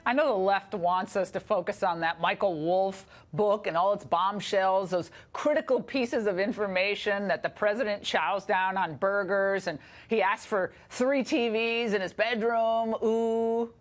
I know the left wants us to focus on that Michael Wolff book and all its bombshells, those critical pieces of information that the president chows down on burgers, and he asked for 3 TVs in his bedroom. Ooh.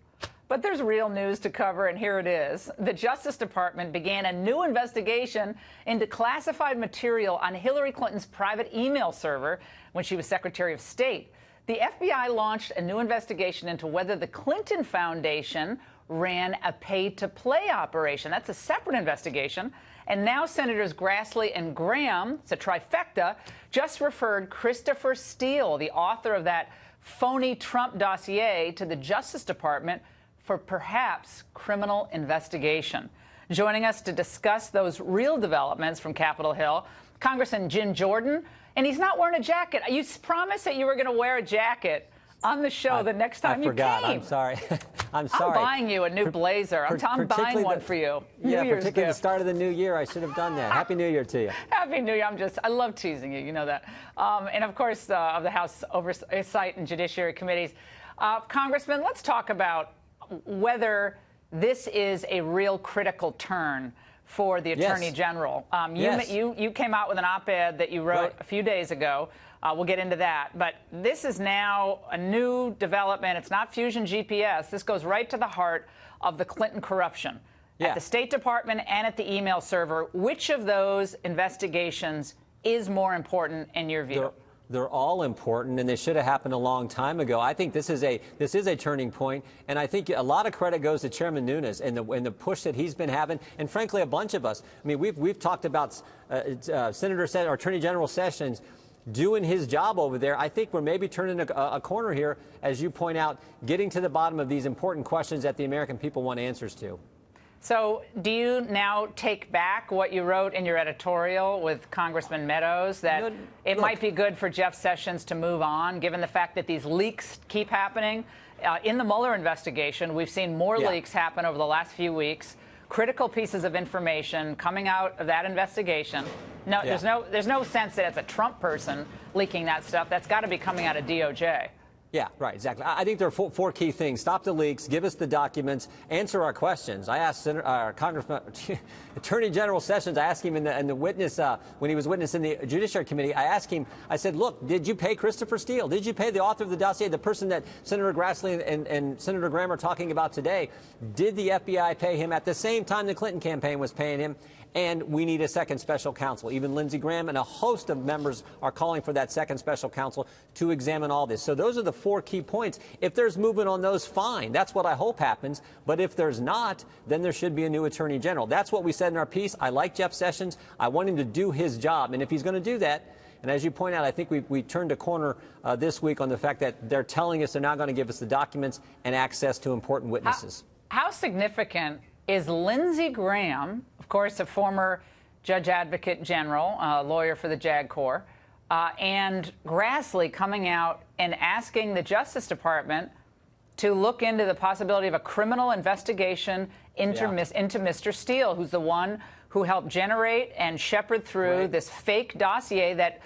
But there's real news to cover, and here it is. The Justice Department began a new investigation into classified material on Hillary Clinton's private email server when she was Secretary of State. The FBI launched a new investigation into whether the Clinton Foundation ran a pay-to-play operation. That's a separate investigation. And now Senators Grassley and Graham, it's a trifecta, just referred Christopher Steele, the author of that phony Trump dossier, to the Justice Department for perhaps criminal investigation. Joining us to discuss those real developments from Capitol Hill, Congressman Jim Jordan. And he's not wearing a jacket. You promised that you were going to wear a jacket on the show the next time you came. I forgot. I'm sorry. I'm sorry. I'm buying you a new blazer. I'm buying one for you. Yeah, particularly the start of the new year. I should have done that. Happy New Year to you. Happy New Year. I love teasing you. You know that. And, of course, of the House Oversight and Judiciary Committees. Congressman, let's talk about whether this is a real critical turn for the Attorney General. You came out with an op-ed that you wrote a few days ago. We'll get into that. But this is now a new development. It's not Fusion GPS. This goes right to the heart of the Clinton corruption at the State Department and at the email server. Which of those investigations is more important in your view? They're all important, and they should have happened a long time ago. I think this is a turning point, and I think a lot of credit goes to Chairman Nunes and the push that he's been having, and frankly, a bunch of us. I mean, we've talked about Attorney General Sessions doing his job over there. I think we're maybe turning a corner here, as you point out, getting to the bottom of these important questions that the American people want answers to. So do you now take back what you wrote in your editorial with Congressman Meadows, that it might be good for Jeff Sessions to move on, given the fact that these leaks keep happening? In the Mueller investigation, we've seen more leaks happen over the last few weeks, critical pieces of information coming out of that investigation. No, there's no sense that it's a Trump person leaking that stuff. That's got to be coming out of DOJ. Yeah, right, exactly. I think there are four key things. Stop the leaks, give us the documents, answer our questions. I asked Attorney General Sessions, I asked him in the witness, when he was witness in the Judiciary Committee, I asked him, I said, look, did you pay Christopher Steele? Did you pay the author of the dossier, the person that Senator Grassley and Senator Graham are talking about today? Did the FBI pay him at the same time the Clinton campaign was paying him? And we need a second special counsel. Even Lindsey Graham and a host of members are calling for that second special counsel to examine all this. So those are the 4 key points. If there's movement on those, fine. That's what I hope happens. But if there's not, then there should be a new Attorney General. That's what we said in our piece. I like Jeff Sessions. I want him to do his job. And if he's going to do that, and as you point out, I think we turned a corner this week on the fact that they're telling us they're not going to give us the documents and access to important witnesses. How significant is Lindsey Graham, of course, a former Judge Advocate General, lawyer for the JAG Corps, and Grassley coming out and asking the Justice Department to look into the possibility of a criminal investigation into Mr. Steele, who's the one who helped generate and shepherd through this fake dossier that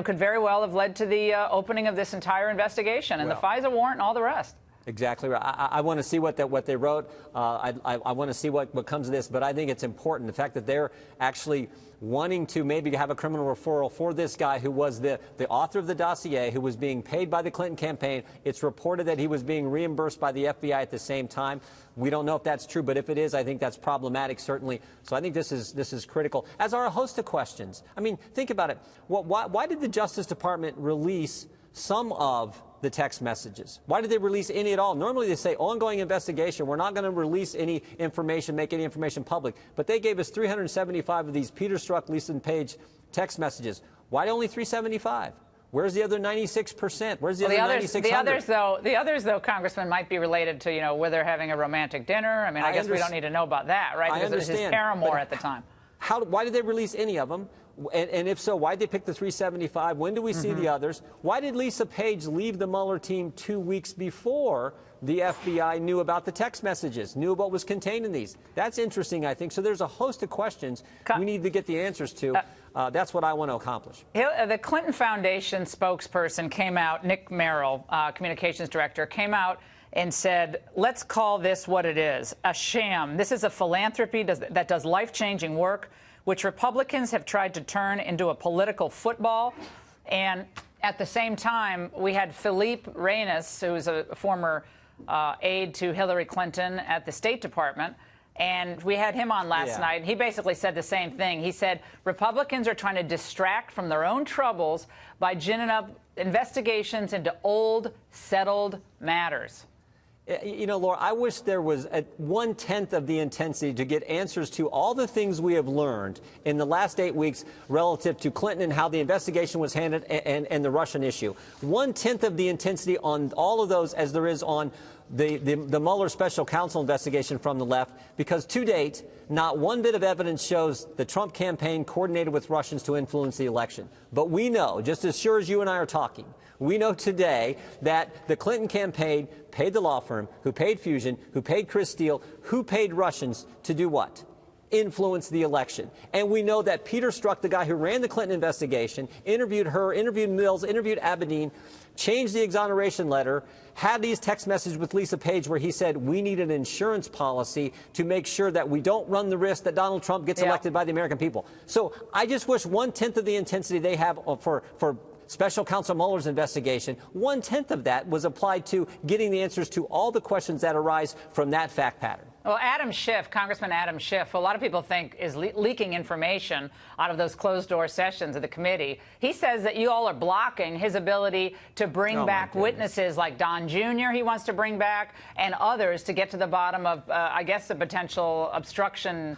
could very well have led to the opening of this entire investigation and the FISA warrant and all the rest. Exactly right. I want to see what they wrote. I want to see what comes of this. But I think it's important, the fact that they're actually wanting to maybe have a criminal referral for this guy who was the author of the dossier, who was being paid by the Clinton campaign. It's reported that he was being reimbursed by the FBI at the same time. We don't know if that's true, but if it is, I think that's problematic, certainly. So I think this is critical, as are a host of questions. I mean, think about it. Why did the Justice Department release some of the text messages? Why did they release any at all? Normally they say ongoing investigation. We're not going to release any information, make any information public. But they gave us 375 of these Peter Strzok, Lisa Page text messages. Why only 375? Where's the other 96%? Where's the other 9,600? The others, though, Congressman, might be related to, where they're having a romantic dinner. I mean, I guess we don't need to know about that, right? Because it was his paramour at the time. Why did they release any of them? And if so, why did they pick the 375? When do we see the others? Why did Lisa Page leave the Mueller team 2 weeks before the FBI knew about the text messages, knew what was contained in these? That's interesting, I think. So there's a host of questions we need to get the answers to. That's what I want to accomplish. The Clinton Foundation spokesperson came out, Nick Merrill, communications director, came out and said, let's call this what it is, a sham. This is a philanthropy that does life-changing work, which Republicans have tried to turn into a political football. And at the same time, we had Philippe Reines, who is a former aide to Hillary Clinton at the State Department, and we had him on last night. He basically said the same thing. He said Republicans are trying to distract from their own troubles by ginning up investigations into old, settled matters. You know, Laura, I wish there was 1/10 of the intensity to get answers to all the things we have learned in the last 8 weeks relative to Clinton and how the investigation was handled and the Russian issue. 1/10 of the intensity on all of those as there is on the Mueller special counsel investigation from the left, because to date, not one bit of evidence shows the Trump campaign coordinated with Russians to influence the election. But we know, just as sure as you and I are talking, we know today that the Clinton campaign paid the law firm, who paid Fusion, who paid Chris Steele, who paid Russians to do what? Influence the election. And we know that Peter Strzok, the guy who ran the Clinton investigation, interviewed her, interviewed Mills, interviewed Abedin, changed the exoneration letter, had these text messages with Lisa Page where he said we need an insurance policy to make sure that we don't run the risk that Donald Trump gets elected by the American people. So I just wish 1/10 of the intensity they have for Special Counsel Mueller's investigation, 1/10 of that was applied to getting the answers to all the questions that arise from that fact pattern. Well, Adam Schiff, Congressman Adam Schiff, who a lot of people think is leaking information out of those closed-door sessions of the committee, he says that you all are blocking his ability to bring back witnesses like Don Jr. he wants to bring back and others to get to the bottom of, I guess, a potential obstruction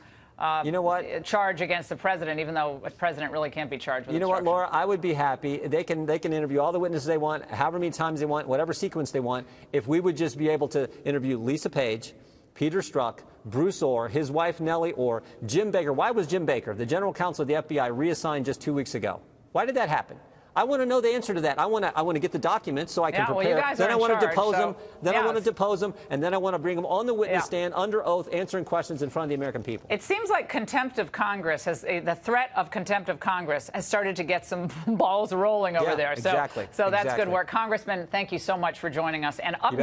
you know what? charge against the president, even though the president really can't be charged with You know what, Laura? I would be happy. They can interview all the witnesses they want, however many times they want, whatever sequence they want, if we would just be able to interview Lisa Page, Peter Strzok, Bruce Orr, his wife Nellie Orr, Jim Baker. Why was Jim Baker, the general counsel of the FBI, reassigned just 2 weeks ago? Why did that happen? I want to know the answer to that. I want to get the documents so I can prepare. Well, then I want to depose so, them. Then I want to depose them, and then I want to bring them on the witness stand under oath, answering questions in front of the American people. It seems like contempt of Congress the threat of contempt of Congress has started to get some balls rolling over there. So, exactly. So that's good work, Congressman. Thank you so much for joining us. And up next.